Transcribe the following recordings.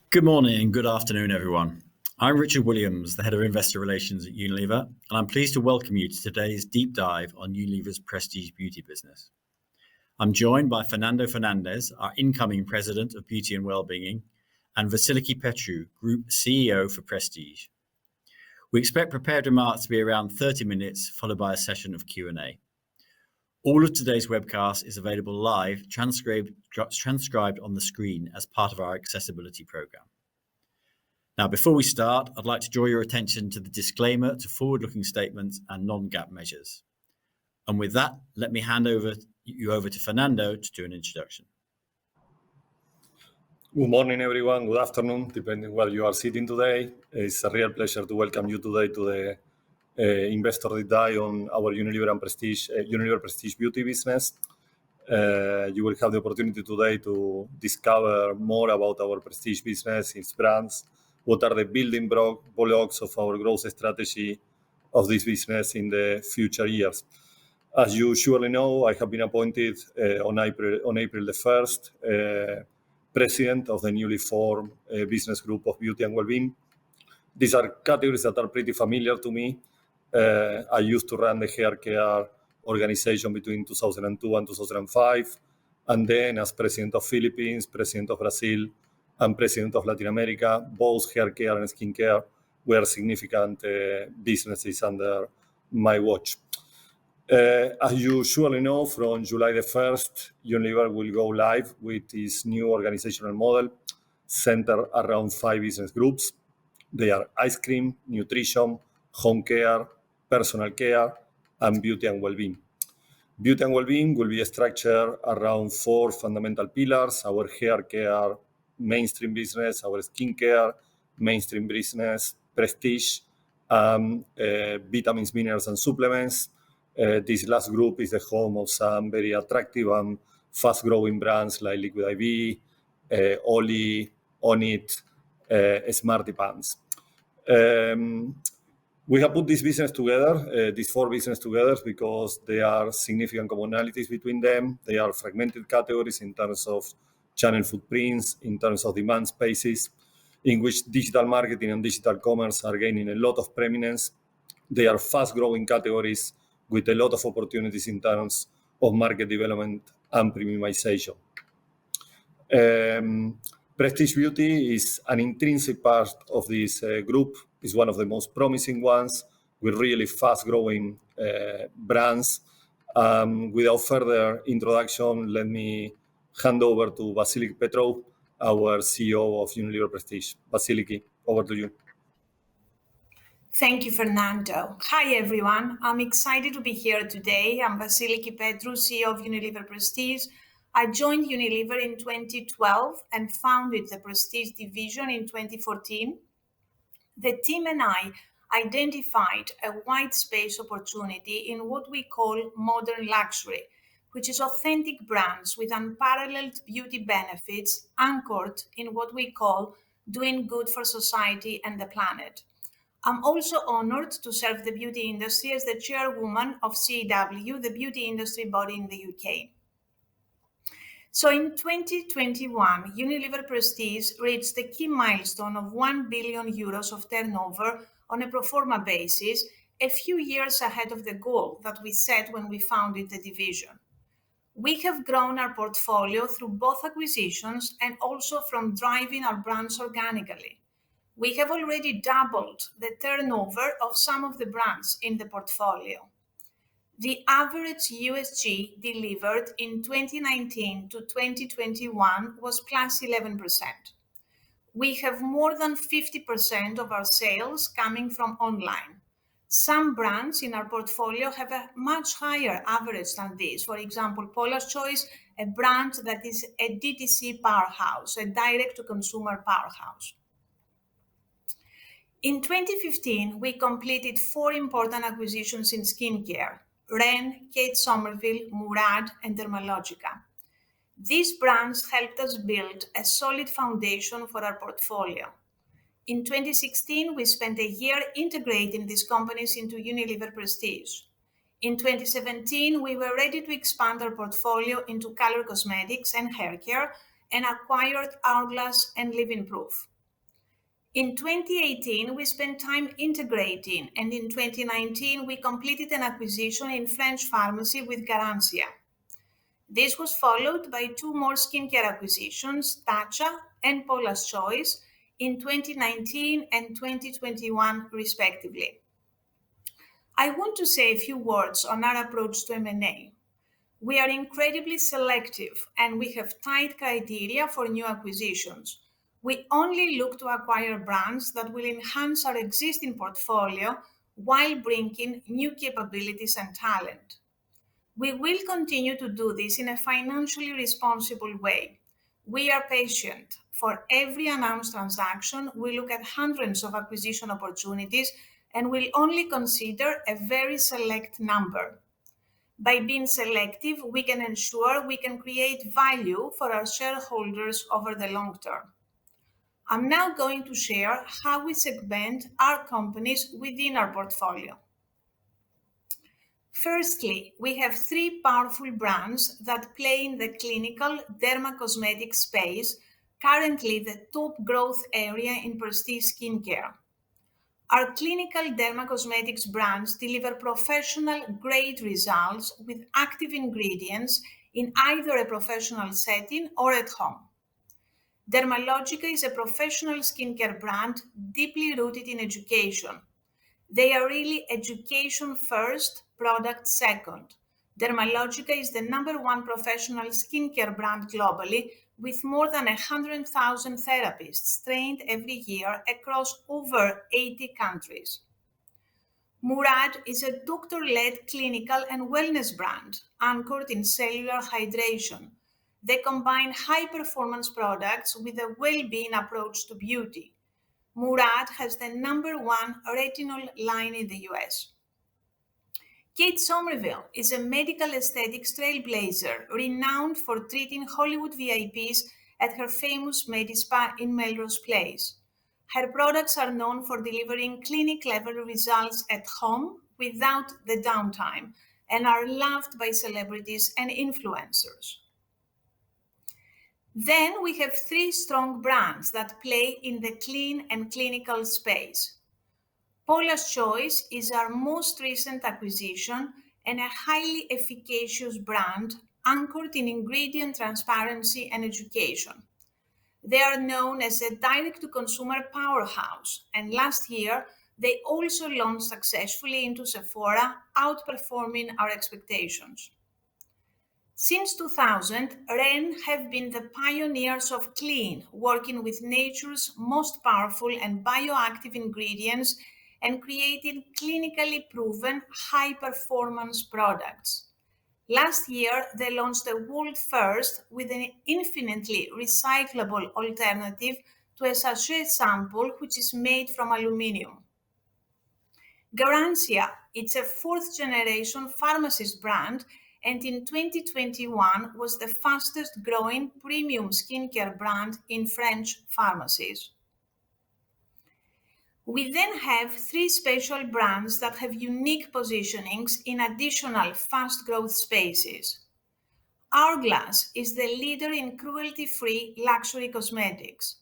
Good morning and good afternoon, everyone. I'm Richard Williams, the Head of Investor Relations at Unilever, and I'm pleased to welcome you to today's deep dive on Unilever's Prestige Beauty business. I'm joined by Fernando Fernandez, our incoming President of Beauty and Wellbeing, and Vasiliki Petrou, Group CEO for Prestige. We expect prepared remarks to be around 30 minutes, followed by a session of Q&A. All of today's webcast is available live, transcribed on the screen as part of our accessibility program. Now, before we start, I'd like to draw your attention to the disclaimer to forward-looking statements and non-GAAP measures. And with that, let me hand you over to Fernando to do an introduction. Good morning, everyone. Good afternoon, depending where you are sitting today. It's a real pleasure to welcome you today to the Investor Deep Dive on our Unilever Prestige Beauty business. You will have the opportunity today to discover more about our Prestige business, its brands, what are the building blocks of our growth strategy of this business in the future years. As you surely know, I have been appointed on April the 1st, President of the newly formed business group of Beauty and Wellbeing. These are categories that are pretty familiar to me. I used to run the hair care organization between 2002 and 2005. And then as President of Philippines, President of Brazil, and President of Latin America, both hair care and skincare were significant businesses under my watch. As you surely know, from July the 1st, Unilever will go live with its new organizational model centered around 5 business groups. They are ice cream, nutrition, home care, personal care, and beauty and well-being. Beauty and well-being will be structured around 4 fundamental pillars: our hair care mainstream business, our skincare mainstream business, prestige, vitamins, minerals, and supplements. This last group is the home of some very attractive and fast-growing brands like Liquid IV, Oli, Onit, Smarty Pants. We have put this business together, these 4 businesses together, because there are significant commonalities between them. They are fragmented categories in terms of channel footprints, in terms of demand spaces, in which digital marketing and digital commerce are gaining a lot of preeminence. They are fast-growing categories with a lot of opportunities in terms of market development and premiumization. Prestige Beauty is an intrinsic part of this group. It's one of the most promising ones with really fast-growing brands. Without further introduction, let me hand over to Vasiliki Petrou, our CEO of Unilever Prestige. Vasiliki, over to you. Thank you, Fernando. Hi, everyone. I'm excited to be here today. I'm Vasiliki Petrou, CEO of Unilever Prestige. I joined Unilever in 2012 and founded the Prestige division in 2014. The team and I identified a white space opportunity in what we call modern luxury, which is authentic brands with unparalleled beauty benefits anchored in what we call doing good for society and the planet. I'm also honored to serve the beauty industry as the chairwoman of CEW, the beauty industry body in the UK. So in 2021, Unilever Prestige reached the key milestone of 1 billion euros of turnover on a pro forma basis, a few years ahead of the goal that we set when we founded the division. We have grown our portfolio through both acquisitions and also from driving our brands organically. We have already doubled the turnover of some of the brands in the portfolio. The average USG delivered in 2019 to 2021 was plus 11%. We have more than 50% of our sales coming from online. Some brands in our portfolio have a much higher average than this. For example, Paula's Choice, a brand that is a DTC powerhouse, a direct-to-consumer powerhouse. In 2015, we completed 4 important acquisitions in skincare: Ren, Kate Somerville, Murad, and Dermalogica. These brands helped us build a solid foundation for our portfolio. In 2016, we spent a year integrating these companies into Unilever Prestige. In 2017, we were ready to expand our portfolio into color cosmetics and hair care and acquired Hourglass and Living Proof. In 2018, we spent time integrating, and in 2019, we completed an acquisition in French pharmacy with Garancia. This was followed by 2 more skincare acquisitions, Tatcha and Paula's Choice, in 2019 and 2021, respectively. I want to say a few words on our approach to M&A. We are incredibly selective and we have tight criteria for new acquisitions. We only look to acquire brands that will enhance our existing portfolio while bringing new capabilities and talent. We will continue to do this in a financially responsible way. We are patient. For every announced transaction, we look at hundreds of acquisition opportunities and will only consider a very select number. By being selective, we can ensure we can create value for our shareholders over the long term. I'm now going to share how we segment our companies within our portfolio. Firstly, we have 3 powerful brands that play in the clinical dermacosmetic space, currently the top growth area in prestige skincare. Our clinical dermacosmetics brands deliver professional grade results with active ingredients in either a professional setting or at home. Dermalogica is a professional skincare brand deeply rooted in education. They are really education first, product second. Dermalogica is the #1 professional skincare brand globally, with more than 100,000 therapists trained every year across over 80 countries. Murad is a doctor-led clinical and wellness brand anchored in cellular hydration. They combine high-performance products with a well-being approach to beauty. Murad has the #1 retinol line in the US. Kate Somerville is a medical aesthetics trailblazer renowned for treating Hollywood VIPs at her famous Medispa in Melrose Place. Her products are known for delivering clinic-level results at home without the downtime and are loved by celebrities and influencers. Then we have 3 strong brands that play in the clean and clinical space. Paula's Choice is our most recent acquisition and a highly efficacious brand anchored in ingredient transparency and education. They are known as a direct-to-consumer powerhouse, and last year they also launched successfully into Sephora, outperforming our expectations. Since 2000, Ren have been the pioneers of clean, working with nature's most powerful and bioactive ingredients and creating clinically proven high-performance products. Last year, they launched the world first with an infinitely recyclable alternative to a sachet sample which is made from aluminum. Garancia, it's a 4th-generation pharmacist brand and in 2021 was the fastest growing premium skincare brand in French pharmacies. We then have 3 special brands that have unique positionings in additional fast growth spaces. Hourglass is the leader in cruelty-free luxury cosmetics.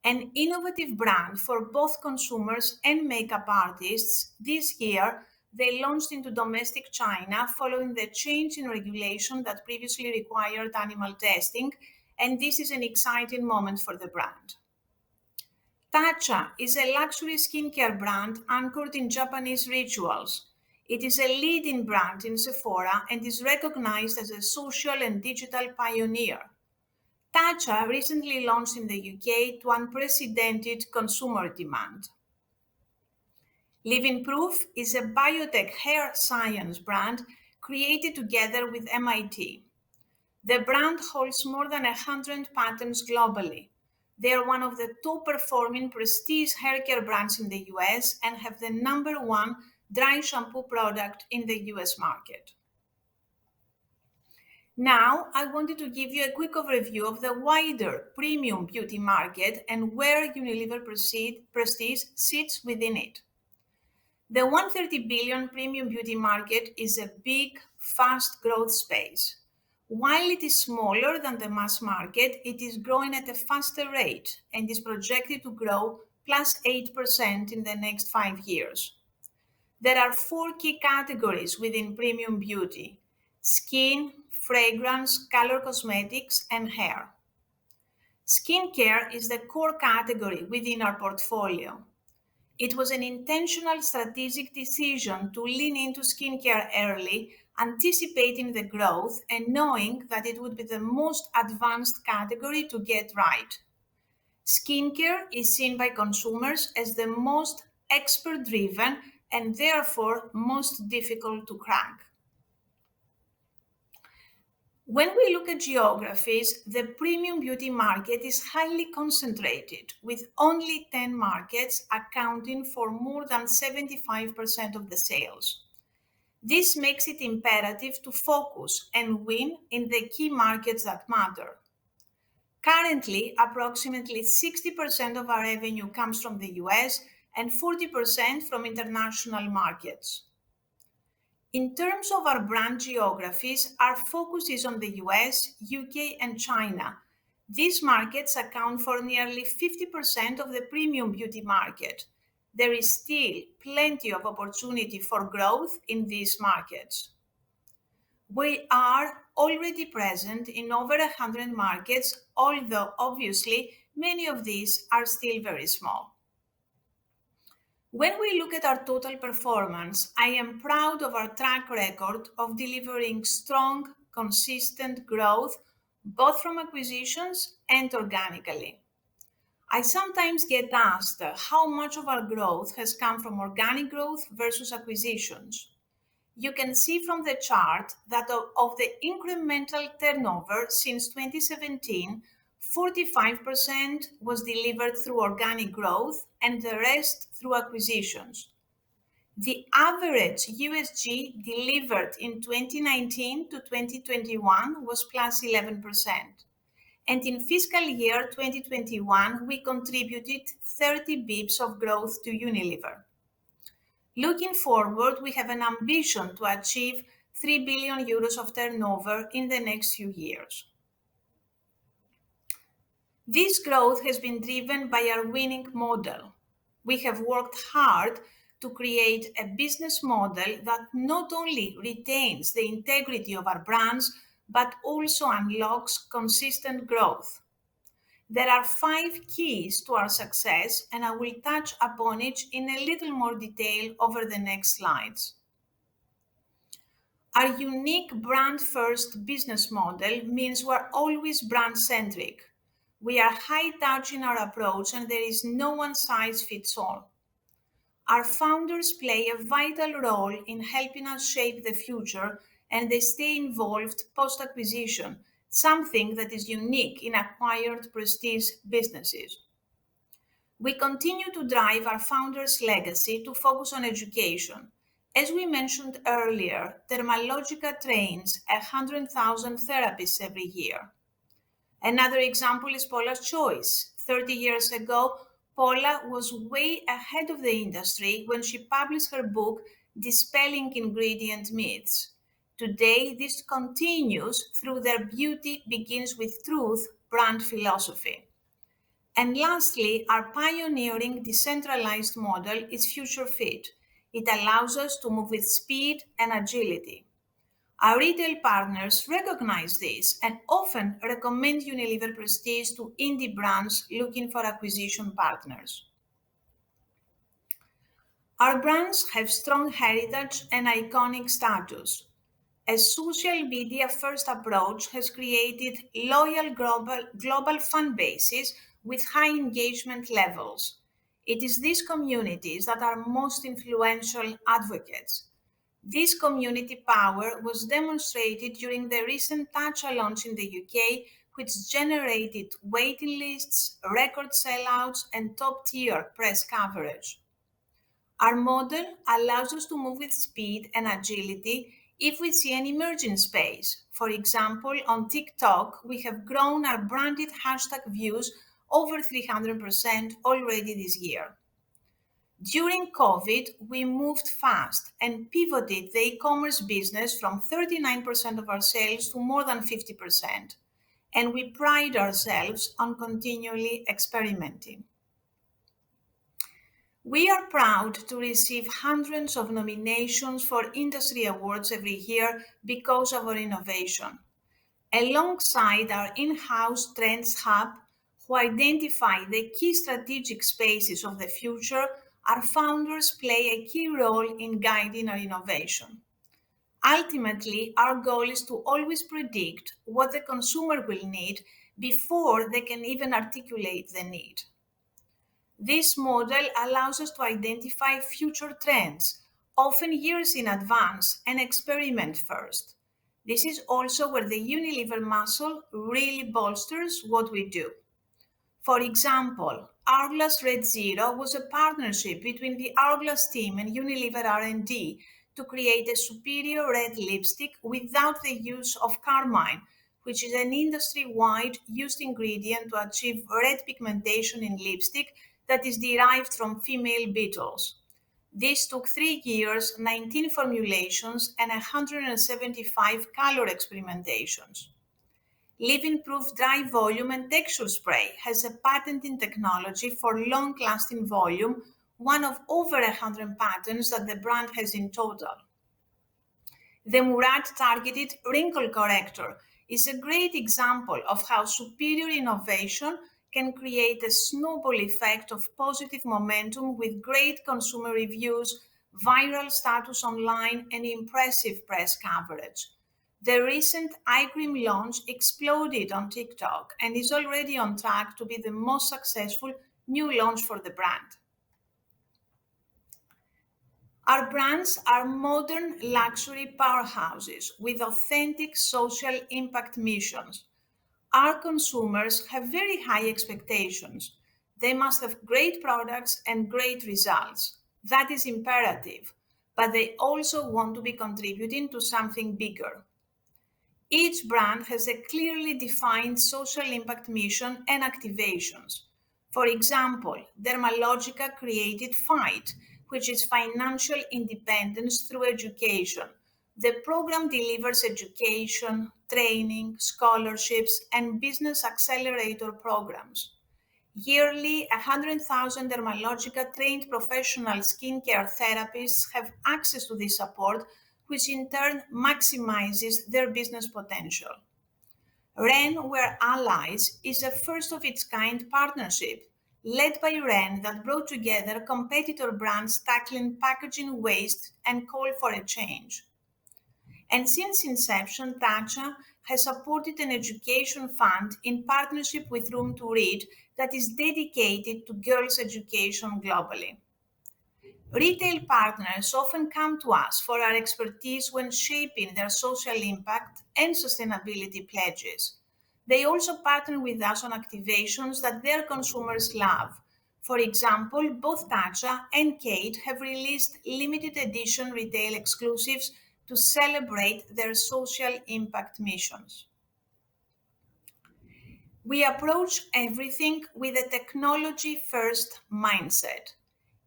An innovative brand for both consumers and makeup artists, this year they launched into domestic China following the change in regulation that previously required animal testing, and this is an exciting moment for the brand. Tatcha is a luxury skincare brand anchored in Japanese rituals. It is a leading brand in Sephora and is recognized as a social and digital pioneer. Tatcha recently launched in the UK to unprecedented consumer demand. Living Proof is a biotech hair science brand created together with MIT. The brand holds more than 100 patents globally. They are one of the top-performing prestige haircare brands in the US and have the #1 dry shampoo product in the US market. Now, I wanted to give you a quick overview of the wider premium beauty market and where Unilever Prestige sits within it. The $130 billion premium beauty market is a big, fast growth space. While it is smaller than the mass market, it is growing at a faster rate and is projected to grow plus 8% in the next 5 years. There are 4 key categories within premium beauty: skin, fragrance, color cosmetics, and hair. Skincare is the core category within our portfolio. It was an intentional strategic decision to lean into skincare early, anticipating the growth and knowing that it would be the most advanced category to get right. Skincare is seen by consumers as the most expert-driven and therefore most difficult to crack. When we look at geographies, the premium beauty market is highly concentrated, with only 10 markets accounting for more than 75% of the sales. This makes it imperative to focus and win in the key markets that matter. Currently, approximately 60% of our revenue comes from the US and 40% from international markets. In terms of our brand geographies, our focus is on the US, UK, and China. These markets account for nearly 50% of the premium beauty market. There is still plenty of opportunity for growth in these markets. We are already present in over 100 markets, although obviously many of these are still very small. When we look at our total performance, I am proud of our track record of delivering strong, consistent growth, both from acquisitions and organically. I sometimes get asked how much of our growth has come from organic growth versus acquisitions. You can see from the chart that of the incremental turnover since 2017, 45% was delivered through organic growth and the rest through acquisitions. The average USG delivered in 2019 to 2021 was plus 11%. And in fiscal year 2021, we contributed 30 bips of growth to Unilever. Looking forward, we have an ambition to achieve 3 billion euros of turnover in the next few years. This growth has been driven by our winning model. We have worked hard to create a business model that not only retains the integrity of our brands, but also unlocks consistent growth. There are 5 keys to our success, and I will touch upon each in a little more detail over the next slides. Our unique brand-first business model means we're always brand-centric. We are high-touch in our approach, and there is no one-size-fits-all. Our founders play a vital role in helping us shape the future, and they stay involved post-acquisition, something that is unique in acquired prestige businesses. We continue to drive our founders' legacy to focus on education. As we mentioned earlier, Dermalogica trains 100,000 therapists every year. Another example is Paula's Choice. 30 years ago, Paula was way ahead of the industry when she published her book, Dispelling Ingredient Myths. Today, this continues through their Beauty Begins with Truth brand philosophy. And lastly, our pioneering decentralized model is future fit. It allows us to move with speed and agility. Our retail partners recognize this and often recommend Unilever Prestige to indie brands looking for acquisition partners. Our brands have strong heritage and iconic status. A social media first approach has created loyal global fan bases with high engagement levels. It is these communities that are most influential advocates. This community power was demonstrated during the recent Tatcha launch in the UK, which generated waiting lists, record sellouts, and top-tier press coverage. Our model allows us to move with speed and agility if we see an emerging space. For example, on TikTok, we have grown our branded hashtag views over 300% already this year. During COVID, we moved fast and pivoted the e-commerce business from 39% of our sales to more than 50%. And we pride ourselves on continually experimenting. We are proud to receive hundreds of nominations for industry awards every year because of our innovation. Alongside our in-house Trends Hub, who identify the key strategic spaces of the future, our founders play a key role in guiding our innovation. Ultimately, our goal is to always predict what the consumer will need before they can even articulate the need. This model allows us to identify future trends, often years in advance, and experiment first. This is also where the Unilever muscle really bolsters what we do. For example, Hourglass Red Zero was a partnership between the Hourglass team and Unilever R&D to create a superior red lipstick without the use of carmine, which is an industry-wide used ingredient to achieve red pigmentation in lipstick that is derived from female beetles. This took 3 years, 19 formulations, and 175 color experimentations. Leave-in-proof dry volume and texture spray has a patented technology for long-lasting volume, one of over 100 patents that the brand has in total. The Murad targeted wrinkle corrector is a great example of how superior innovation can create a snowball effect of positive momentum with great consumer reviews, viral status online, and impressive press coverage. The recent eye cream launch exploded on TikTok and is already on track to be the most successful new launch for the brand. Our brands are modern luxury powerhouses with authentic social impact missions. Our consumers have very high expectations. They must have great products and great results. That is imperative, but they also want to be contributing to something bigger. Each brand has a clearly defined social impact mission and activations. For example, Dermalogica created FIGHT, which is financial independence through education. The program delivers education, training, scholarships, and business accelerator programs. Yearly, 100,000 Dermalogica trained professional skincare therapists have access to this support, which in turn maximizes their business potential. Ren We're Allies is a first of its kind partnership led by Ren that brought together competitor brands tackling packaging waste and call for a change. And since inception, Tatcha has supported an education fund in partnership with Room to Read that is dedicated to girls' education globally. Retail partners often come to us for our expertise when shaping their social impact and sustainability pledges. They also partner with us on activations that their consumers love. For example, both Tatcha and Kate have released limited edition retail exclusives to celebrate their social impact missions. We approach everything with a technology-first mindset.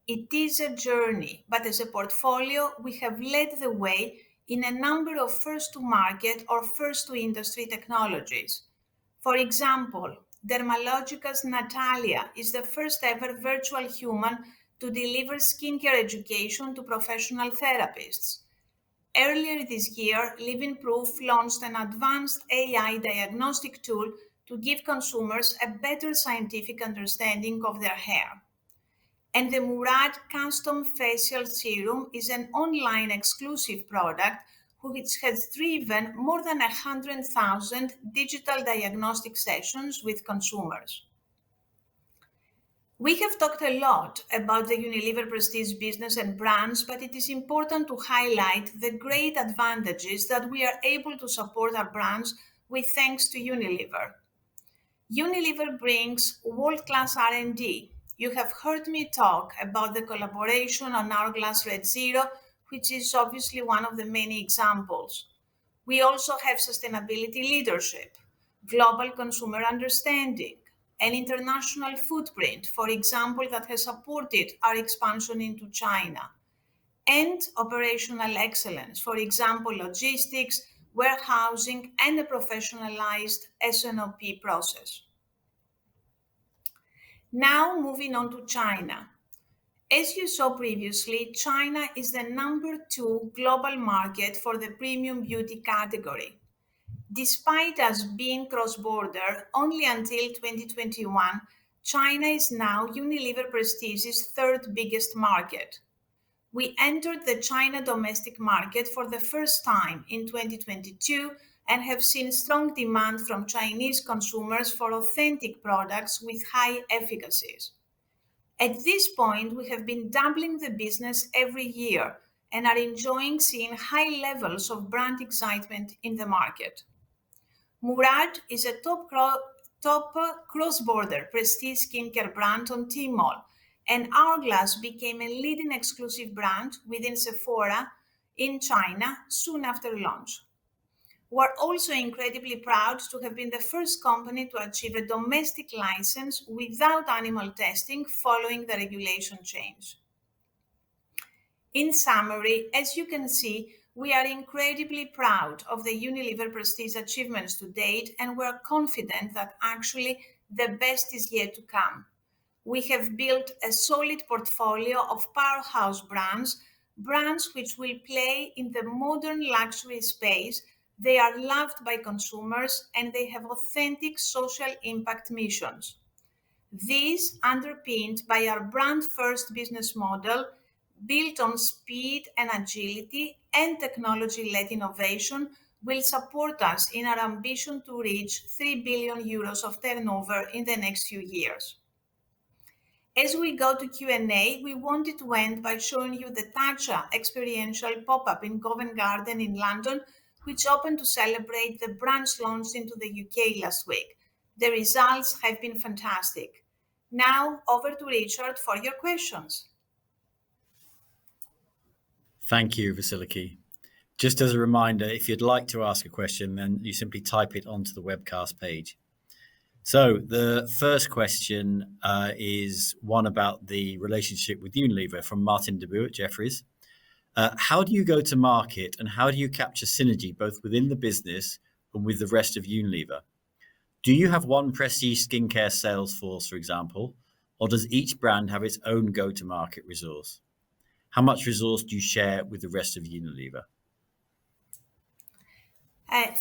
It is a journey, but as a portfolio, we have led the way in a number of first-to-market or first-to-industry technologies. For example, Dermalogica's Natalia is the first ever virtual human to deliver skincare education to professional therapists. Earlier this year, Living Proof launched an advanced AI diagnostic tool to give consumers a better scientific understanding of their hair. And the Murad Custom Facial Serum is an online exclusive product which has driven more than 100,000 digital diagnostic sessions with consumers. We have talked a lot about the Unilever Prestige business and brands, but it is important to highlight the great advantages that we are able to support our brands with thanks to Unilever. Unilever brings world-class R&D. You have heard me talk about the collaboration on Hourglass Red Zero, which is obviously one of the many examples. We also have sustainability leadership, global consumer understanding, an international footprint, for example, that has supported our expansion into China, and operational excellence, for example, logistics, warehousing, and a professionalized S&OP process. Now moving on to China. As you saw previously, China is the #2 global market for the premium beauty category. Despite us being cross-border only until 2021, China is now Unilever Prestige's third biggest market. We entered the China domestic market for the first time in 2022 and have seen strong demand from Chinese consumers for authentic products with high efficacies. At this point, we have been doubling the business every year and are enjoying seeing high levels of brand excitement in the market. Murad is a top cross-border prestige skincare brand on Tmall, and Hourglass became a leading exclusive brand within Sephora in China soon after launch. We're also incredibly proud to have been the first company to achieve a domestic license without animal testing following the regulation change. In summary, as you can see, we are incredibly proud of the Unilever Prestige achievements to date, and we're confident that actually the best is yet to come. We have built a solid portfolio of powerhouse brands, brands which will play in the modern luxury space. They are loved by consumers and they have authentic social impact missions. These, underpinned by our brand-first business model, built on speed and agility and technology-led innovation, will support us in our ambition to reach 3 billion euros of turnover in the next few years. As we go to Q&A, we wanted to end by showing you the Tatcha experiential pop-up in Covent Garden in London, which opened to celebrate the brand's launch into the UK last week. The results have been fantastic. Now, over to Richard for your questions. Thank you, Vasiliki. Just as a reminder, if you'd like to ask a question, then you simply type it onto the webcast page. So the first question is one about the relationship with Unilever from Martin Debut at Jefferies. How do you go to market and how do you capture synergy both within the business and with the rest of Unilever? Do you have one prestige skincare sales force, for example, or does each brand have its own go-to-market resource? How much resource do you share with the rest of Unilever?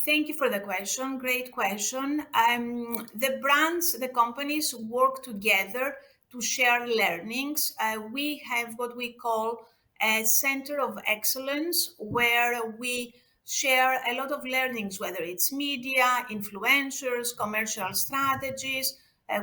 Thank you for the question. Great question. The brands, the companies work together to share learnings. We have what we call a center of excellence where we share a lot of learnings, whether it's media, influencers, commercial strategies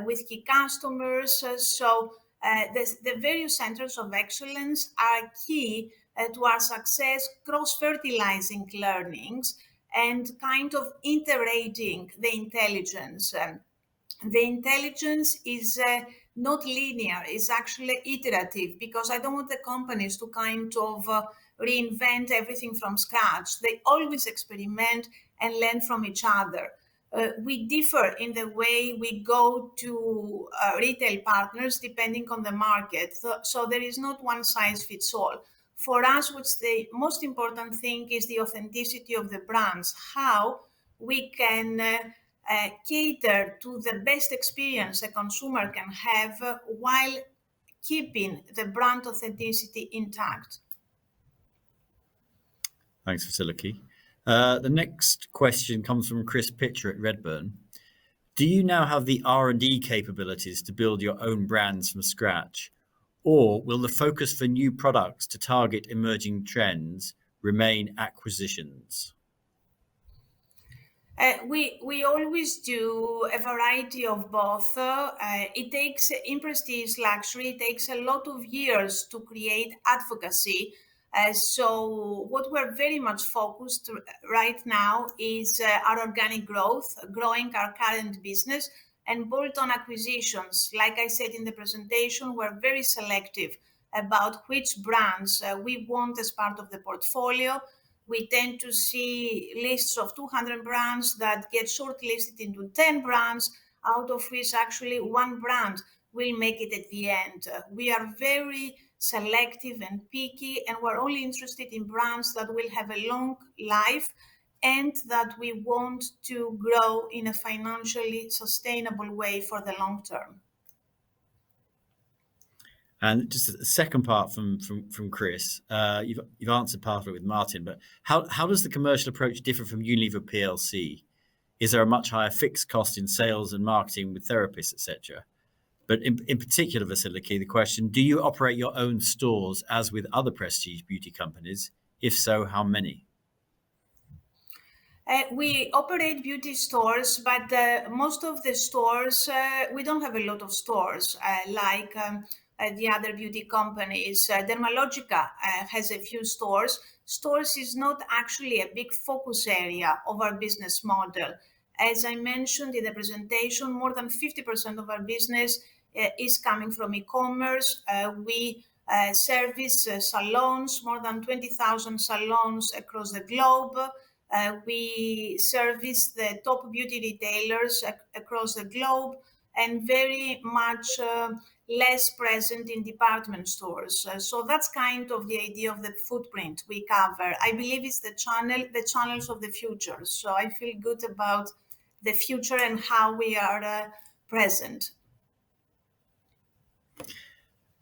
with key customers. The various centers of excellence are key to our success, cross-fertilizing learnings and kind of integrating the intelligence. The intelligence is not linear, it's actually iterative because I don't want the companies to kind of reinvent everything from scratch. They always experiment and learn from each other. We differ in the way we go to retail partners depending on the market. So there is not one size fits all. For us, what's the most important thing is the authenticity of the brands, how we can cater to the best experience a consumer can have while keeping the brand authenticity intact. Thanks, Vasiliki. The next question comes from Chris Pitcher at Redburn. Do you now have the R&D capabilities to build your own brands from scratch? Or will the focus for new products to target emerging trends remain acquisitions? We always do a variety of both. It takes, in prestige luxury, it takes a lot of years to create advocacy. So what we're very much focused right now is our organic growth, growing our current business and bolt-on acquisitions. Like I said in the presentation, we're very selective about which brands we want as part of the portfolio. We tend to see lists of 200 brands that get shortlisted into 10 brands, out of which actually one brand will make it at the end. We are very selective and picky, and we're only interested in brands that will have a long life and that we want to grow in a financially sustainable way for the long term. And just a second part from Chris, you've answered part of it with Martin, but how does the commercial approach differ from Unilever PLC? Is there a much higher fixed cost in sales and marketing with therapists, etc.? But in particular, Vasiliki, the question, do you operate your own stores as with other prestige beauty companies? If so, how many? We operate beauty stores, but most of the stores, we don't have a lot of stores like the other beauty companies. Dermalogica has a few stores. Stores is not actually a big focus area of our business model. As I mentioned in the presentation, more than 50% of our business is coming from e-commerce. We service salons, more than 20,000 salons across the globe. We service the top beauty retailers across the globe and very much less present in department stores. So that's kind of the idea of the footprint we cover. I believe it's the channels of the future. So I feel good about the future and how we are present.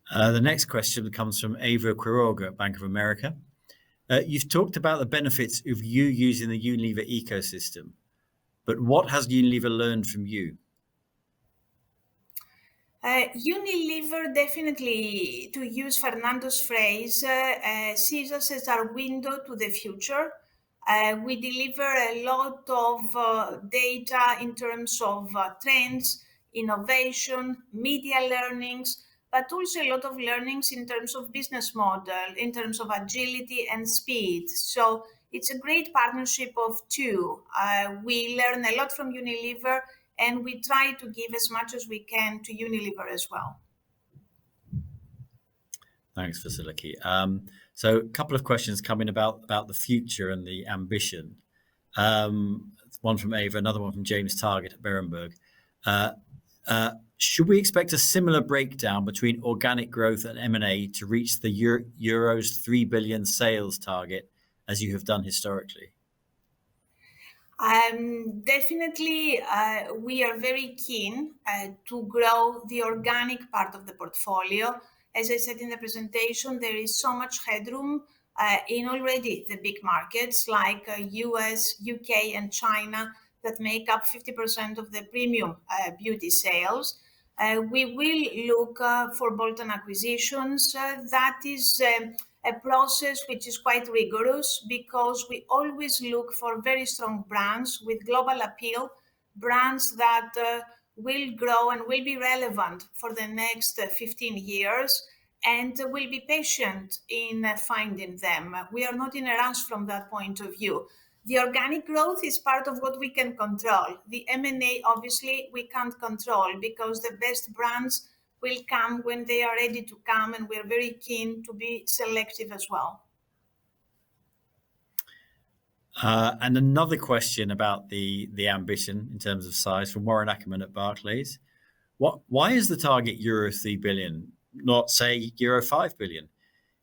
The next question comes from Ava Quiroga at Bank of America. You've talked about the benefits of you using the Unilever ecosystem, but what has Unilever learned from you? Unilever definitely, to use Fernando's phrase, sees us as our window to the future. We deliver a lot of data in terms of trends, innovation, media learnings, but also a lot of learnings in terms of business model, in terms of agility and speed. So it's a great partnership of two. We learn a lot from Unilever, and we try to give as much as we can to Unilever as well. Thanks, Vasiliki. So a couple of questions coming about the future and the ambition. One from Ava, another one from James Target at Berenberg. Should we expect a similar breakdown between organic growth and M&A to reach the euros 3 billion sales target as you have done historically? Definitely, we are very keen to grow the organic part of the portfolio. As I said in the presentation, there is so much headroom in already the big markets like US, UK, and China that make up 50% of the premium beauty sales. We will look for bolt-on acquisitions. That is a process which is quite rigorous because we always look for very strong brands with global appeal, brands that will grow and will be relevant for the next 15 years, and will be patient in finding them. We are not in a rush from that point of view. The organic growth is part of what we can control. The M&A, obviously, we can't control because the best brands will come when they are ready to come, and we're very keen to be selective as well. And another question about the ambition in terms of size from Warren Ackerman at Barclays. Why is the target euro 3 billion, not say euro 5 billion?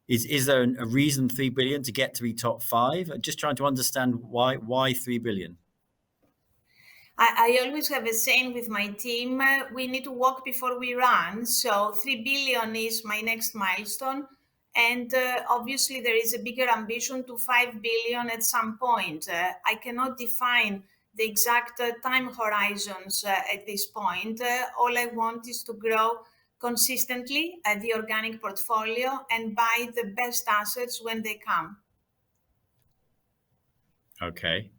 Is there a reason 3 billion to get to be top five? I'm just trying to understand why 3 billion. I always have a saying with my team, we need to walk before we run. So 3 billion is my next milestone. And obviously there is a bigger ambition to 5 billion at some point. I cannot define the exact time horizons at this point. All I want is to grow consistently at the organic portfolio and buy the best assets when they come. Okay.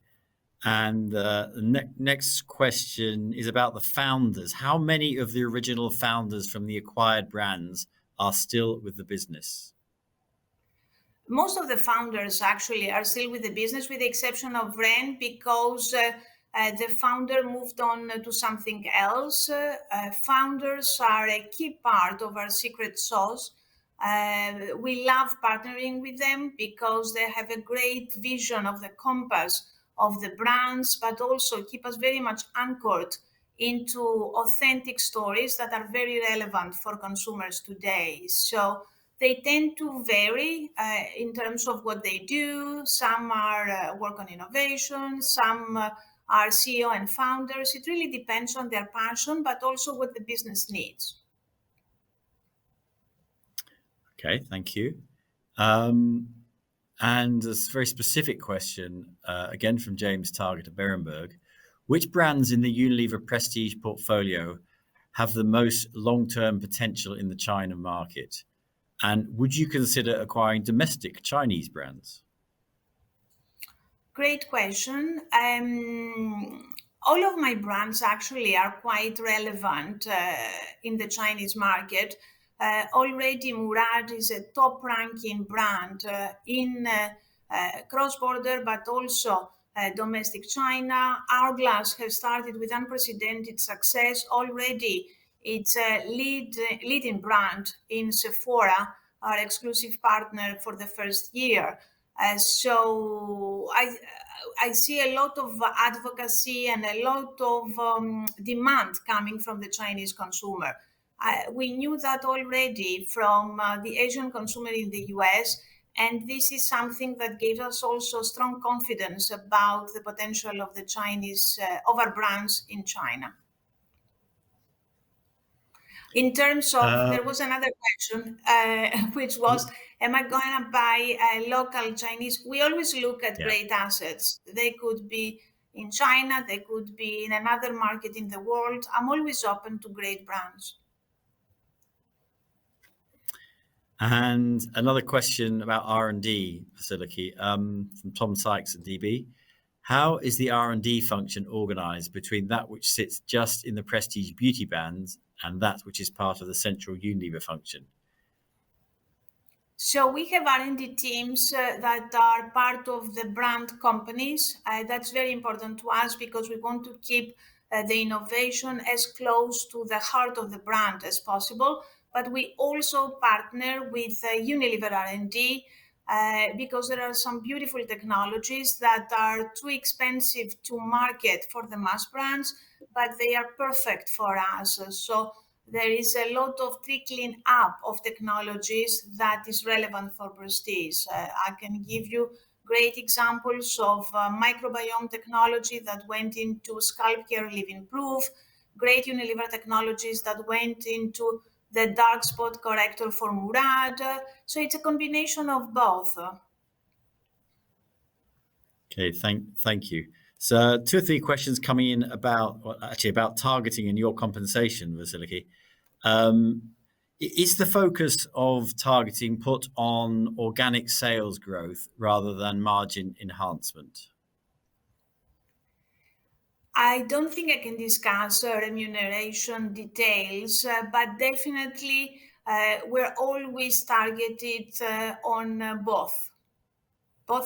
And the next question is about the founders. How many of the original founders from the acquired brands are still with the business? Most of the founders actually are still with the business, with the exception of Ren, because the founder moved on to something else. Founders are a key part of our secret sauce. We love partnering with them because they have a great vision of the compass of the brands, but also keep us very much anchored into authentic stories that are very relevant for consumers today. So they tend to vary in terms of what they do. Some are work on innovation, some are CEO and founders. It really depends on their passion, but also what the business needs. Okay, thank you. And a very specific question, again from James Target at Berenberg. Which brands in the Unilever Prestige portfolio have the most long-term potential in the China market? And would you consider acquiring domestic Chinese brands? Great question. All of my brands actually are quite relevant in the Chinese market. Already Murad is a top ranking brand in cross-border, but also domestic China. Hourglass has started with unprecedented success already. It's a leading brand in Sephora, our exclusive partner for the first year. So I see a lot of advocacy and a lot of demand coming from the Chinese consumer. We knew that already from the Asian consumer in the US, and this is something that gave us also strong confidence about the potential of the Chinese of our brands in China. In terms of, there was another question, which was, am I going to buy a local Chinese? We always look at great assets. They could be in China, they could be in another market in the world. I'm always open to great brands. And another question about R&D, Vasiliki, from Tom Sykes at DB. How is the R&D function organized between that which sits just in the Prestige Beauty bands and that which is part of the central Unilever function? So we have R&D teams that are part of the brand companies. That's very important to us because we want to keep the innovation as close to the heart of the brand as possible. But we also partner with Unilever R&D because there are some beautiful technologies that are too expensive to market for the mass brands, but they are perfect for us. So there is a lot of trickling up of technologies that is relevant for Prestige. I can give you great examples of microbiome technology that went into scalp care living proof, great Unilever technologies that went into the dark spot corrector for Murad. So it's a combination of both. Okay, thank you. So 2 or 3 questions coming in about targeting and your compensation, Vasiliki. Is the focus of targeting put on organic sales growth rather than margin enhancement? I don't think I can discuss remuneration details, but definitely we're always targeted on both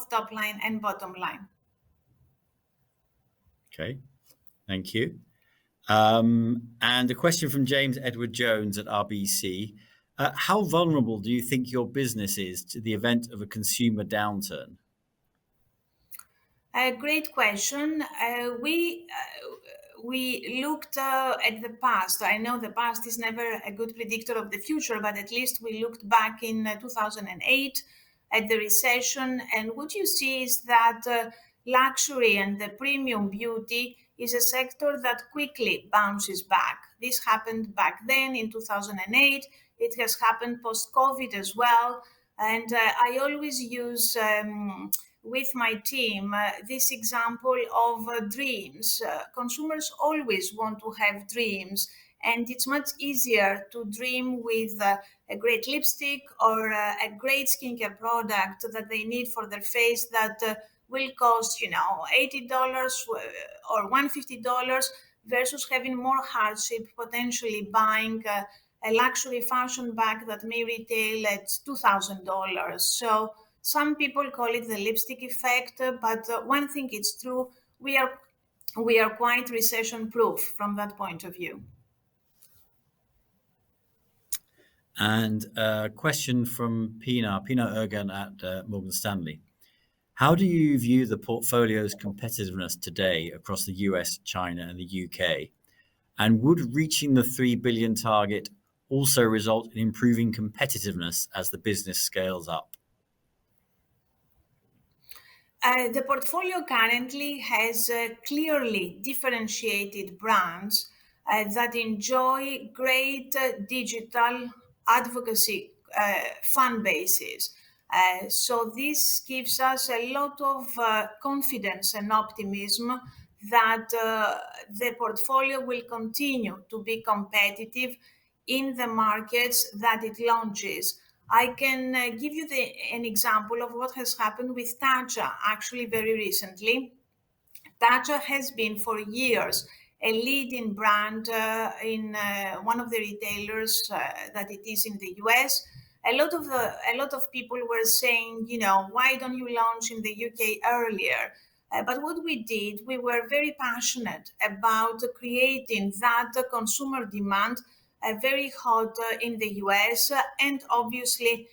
top line and bottom line. Okay, thank you. And a question from James Edward Jones at RBC. How vulnerable do you think your business is to the event of a consumer downturn? Great question. We looked at the past. I know the past is never a good predictor of the future, but at least we looked back in 2008 at the recession. And what you see is that luxury and the premium beauty is a sector that quickly bounces back. This happened back then in 2008. It has happened post-COVID as well. And I always use with my team this example of dreams. Consumers always want to have dreams, and it's much easier to dream with a great lipstick or a great skincare product that they need for their face that will cost, $80 or $150 versus having more hardship, potentially buying a luxury fashion bag that may retail at $2,000. So some people call it the lipstick effect, but one thing is true: we are quite recession-proof from that point of view. And a question from Pina Ergan at Morgan Stanley. How do you view the portfolio's competitiveness today across the US, China, and the UK? And would reaching the 3 billion target also result in improving competitiveness as the business scales up? The portfolio currently has clearly differentiated brands that enjoy great digital advocacy fan bases. So this gives us a lot of confidence and optimism that the portfolio will continue to be competitive in the markets that it launches. I can give you an example of what has happened with Tatcha actually very recently. Tatcha has been for years a leading brand in one of the retailers that it is in the US. A lot of people were saying, why don't you launch in the UK earlier? But what we did, we were very passionate about creating that consumer demand very hot in the US and obviously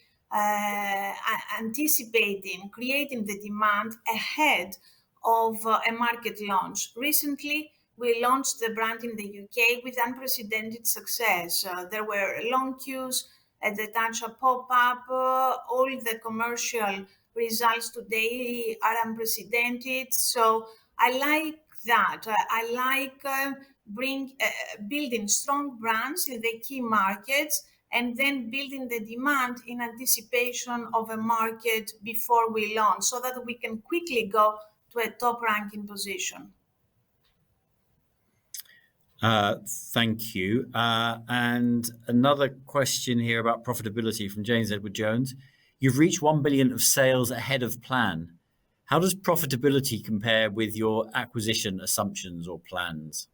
anticipating, creating the demand ahead of a market launch. Recently, we launched the brand in the UK with unprecedented success. There were long queues at the Tatcha pop-up. All the commercial results today are unprecedented. So I like that. I like building strong brands in the key markets and then building the demand in anticipation of a market before we launch so that we can quickly go to a top ranking position. Thank you. And another question here about profitability from James Edward Jones. You've reached 1 billion of sales ahead of plan. How does profitability compare with your acquisition assumptions or plans?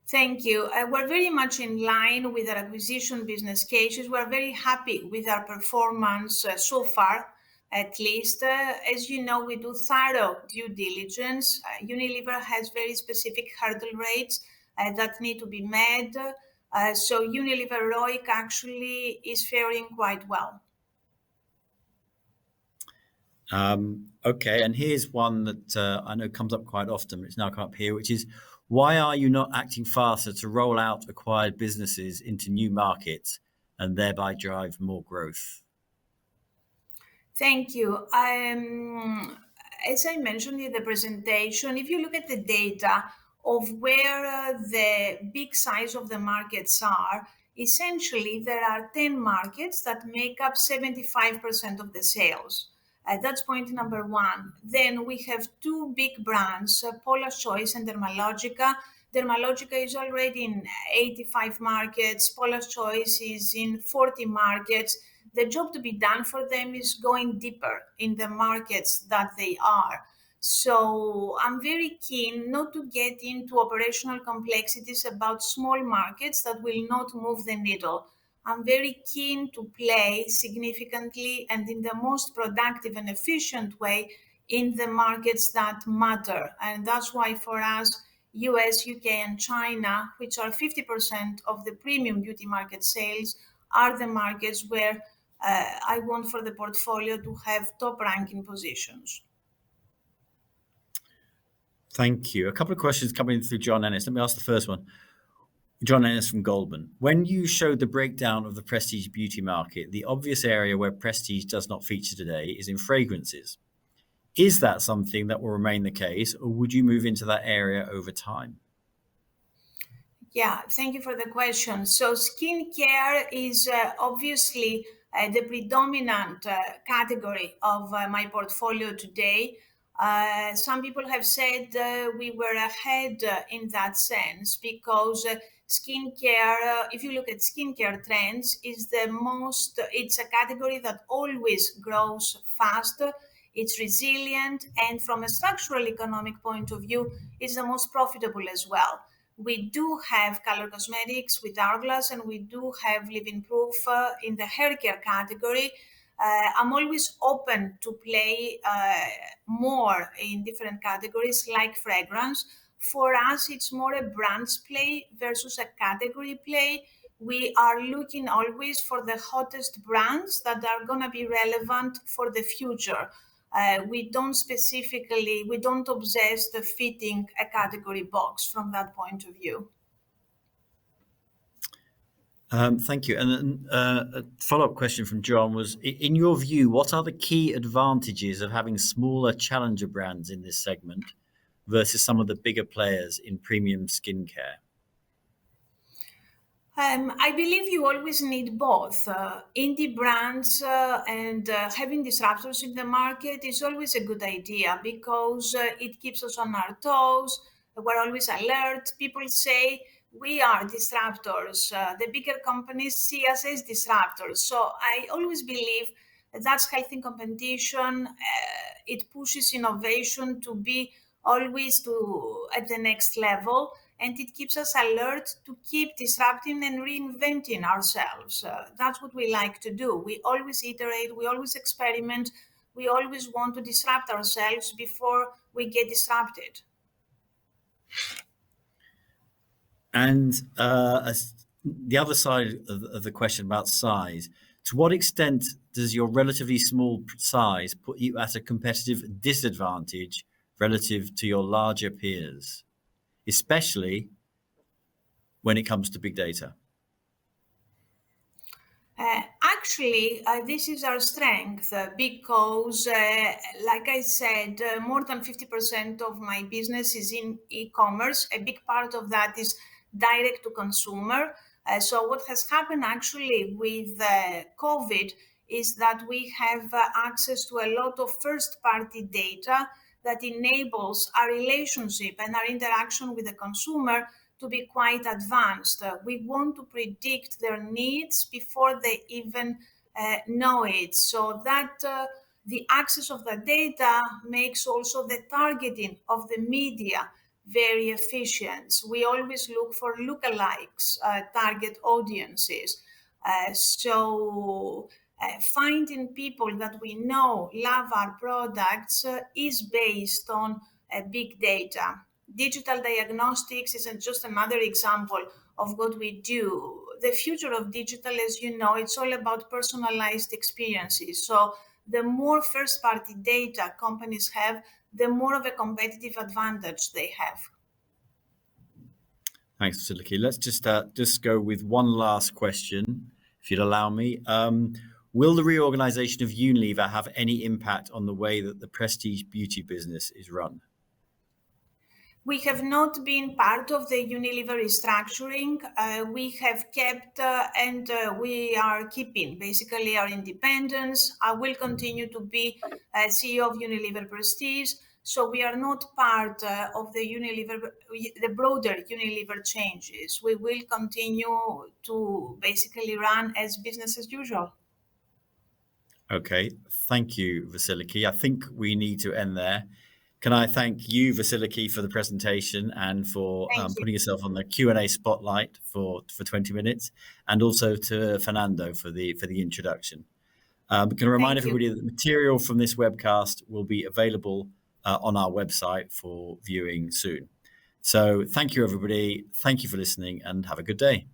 Thank you. We're very much in line with our acquisition business cases. We're very happy with our performance so far, at least. As you know, we do thorough due diligence. Unilever has very specific hurdle rates that need to be met. So Unilever ROIC actually is faring quite well. Okay, and here's one that I know comes up quite often, but it's now come up here, which is, why are you not acting faster to roll out acquired businesses into new markets and thereby drive more growth? Thank you. As I mentioned in the presentation, if you look at the data of where the big size of the markets are, essentially there are 10 markets that make up 75% of the sales. That's point number one. Then we have two big brands, Paula's Choice and Dermalogica. Dermalogica is already in 85 markets. Paula's Choice is in 40 markets. The job to be done for them is going deeper in the markets that they are. So I'm very keen not to get into operational complexities about small markets that will not move the needle. I'm very keen to play significantly and in the most productive and efficient way in the markets that matter. And that's why for us, US, UK, and China, which are 50% of the premium beauty market sales, are the markets where I want for the portfolio to have top ranking positions. Thank you. A couple of questions coming through John Ennis. Let me ask the first one. John Ennis from Goldman. When you showed the breakdown of the prestige beauty market, the obvious area where prestige does not feature today is in fragrances. Is that something that will remain the case, or would you move into that area over time? Yeah, thank you for the question. So skincare is obviously the predominant category of my portfolio today. Some people have said we were ahead in that sense because skincare, if you look at skincare trends, it's a category that always grows faster. It's resilient, and from a structural economic point of view, it's the most profitable as well. We do have color cosmetics with Hourglass, and we do have Living Proof in the hair care category. I'm always open to play more in different categories like fragrance. For us, it's more a brands play versus a category play. We are looking always for the hottest brands that are going to be relevant for the future. We don't obsess the fitting a category box from that point of view. Thank you. And then a follow-up question from John was, in your view, what are the key advantages of having smaller challenger brands in this segment versus some of the bigger players in premium skincare? I believe you always need both. Indie brands and having disruptors in the market is always a good idea because it keeps us on our toes. We're always alert. People say we are disruptors. The bigger companies see us as disruptors. So I always believe that's healthy competition. It pushes innovation to be always to at the next level, and it keeps us alert to keep disrupting and reinventing ourselves. That's what we like to do. We always iterate, we always experiment, we always want to disrupt ourselves before we get disrupted. And the other side of the question about size, to what extent does your relatively small size put you at a competitive disadvantage relative to your larger peers, especially when it comes to big data? Actually, this is our strength because, like I said, more than 50% of my business is in e-commerce. A big part of that is direct to consumer. So what has happened actually with COVID is that we have access to a lot of first-party data that enables our relationship and our interaction with the consumer to be quite advanced. We want to predict their needs before they even know it. So that the access of the data makes also the targeting of the media very efficient. We always look for lookalikes, target audiences. Finding people that we know love our products is based on big data. Digital diagnostics isn't just another example of what we do. The future of digital, as you know, it's all about personalized experiences. So the more first-party data companies have, the more of a competitive advantage they have. Thanks, Vasiliki. Let's just go with one last question, if you'd allow me. Will the reorganisation of Unilever have any impact on the way that the prestige beauty business is run? We have not been part of the Unilever restructuring. We have kept and we are keeping basically our independence. I will continue to be CEO of Unilever Prestige. So we are not part of the broader Unilever changes. We will continue to basically run as business as usual. Okay, thank you, Vasiliki. I think we need to end there. Can I thank you, Vasiliki, for the presentation and for putting yourself on the Q&A spotlight for 20 minutes, and also to Fernando for the introduction. Can I remind everybody that the material from this webcast will be available on our website for viewing soon. So thank you, everybody. Thank you for listening, and have a good day.